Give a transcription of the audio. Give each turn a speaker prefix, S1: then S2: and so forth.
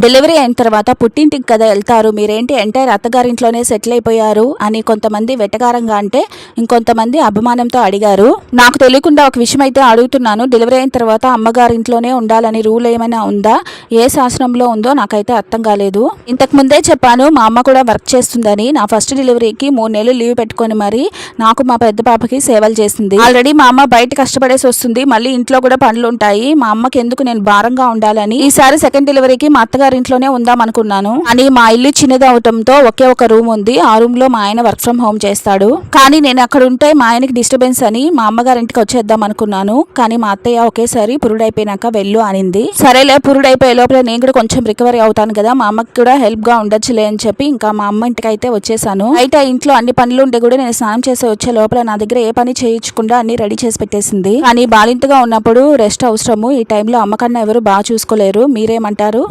S1: Delivery అయిన తర్వాత పుట్టింటికి కదా వెళ్తారు, మీరేంటి ఎంటైర్ అత్తగారింట్లోనే సెటిల్ అయిపోయారు అని కొంతమంది వెటకారంగా అంటే ఇంకొంతమంది అభిమానంతో అడిగారు. నాకు తెలియకుండా ఒక విషయం అయితే అడుగుతున్నాను, డెలివరీ అయిన తర్వాత అమ్మగారింట్లోనే ఉండాలని రూల్ ఏమైనా ఉందా? ఏ శాసనంలో ఉందో నాకైతే అర్థం కాలేదు. ఇంతకు ముందే చెప్పాను మా అమ్మ కూడా వర్క్ చేస్తుందని. నా ఫస్ట్ డెలివరీకి 3 నెలలు లీవ్ పెట్టుకొని మరి నాకు మా పెద్ద పాపకి సేవలు చేసింది. ఆల్రెడీ మా అమ్మ బయట కష్టపడేసి వస్తుంది, మళ్ళీ ఇంట్లో కూడా పనులు ఉంటాయి, మా అమ్మకి ఎందుకు నేను భారంగా ఉండాలని ఈసారి సెకండ్ డెలివరీకి మా అత్తగారి ఇంట్లోనే ఉందాం అనుకున్నాను. కానీ మా ఇల్లు చిన్నది అవటంతో ఒకే ఒక రూమ్ ఉంది, ఆ రూమ్ లో మా ఆయన వర్క్ ఫ్రం హోమ్ చేస్తాడు. కానీ నేను అక్కడ ఉంటే మా ఆయనకి డిస్టర్బెన్స్ అని మా అమ్మగారింటికి వచ్చేద్దాం అనుకున్నాను. కానీ మా అత్తయ్య ఒకేసారి పురుడైపోయినాక వెళ్ళు అనింది. సరేలే, పురుడైపోయే లోపల నేను కూడా కొంచెం రికవరీ అవుతాను కదా, మా అమ్మకి కూడా హెల్ప్ గా ఉండొచ్చులే అని చెప్పి ఇంకా మా అమ్మ ఇంటికి అయితే వచ్చేసాను. బయట ఇంట్లో అన్ని పనులు ఉంటే కూడా నేను స్నానం చేసి వచ్చే లోపల నా దగ్గర ఏ పని చేయించకుండా అన్ని రెడీ చేసి పెట్టేసింది. కానీ బాలింతగా ఉన్నప్పుడు రెస్ట్ అవసరము, ఈ టైంలో అమ్మకన్నా ఎవరు బాగా చూసుకోలేరు. మీరేమంటారు?